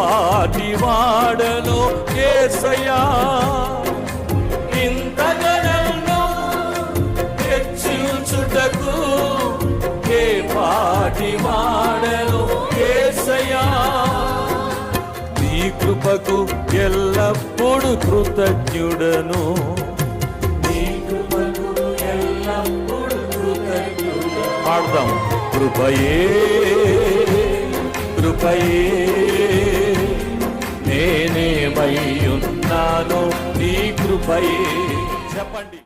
పాటి వాడను యేసయ్యా, ఇంతగా నన్ను హెచ్చించుటకు ఏ పాటి వాడను యేసయ్యా. నీ కృపకు ఎల్లప్పుడు కృతజ్ఞుడను, నీ కృపకు ఎల్లప్పుడు కృతజ్ఞుడను. పాడదాం. కృపయే కృపయే నేనేమై ఉన్నాను, నీ కృపయే. చెప్పండి.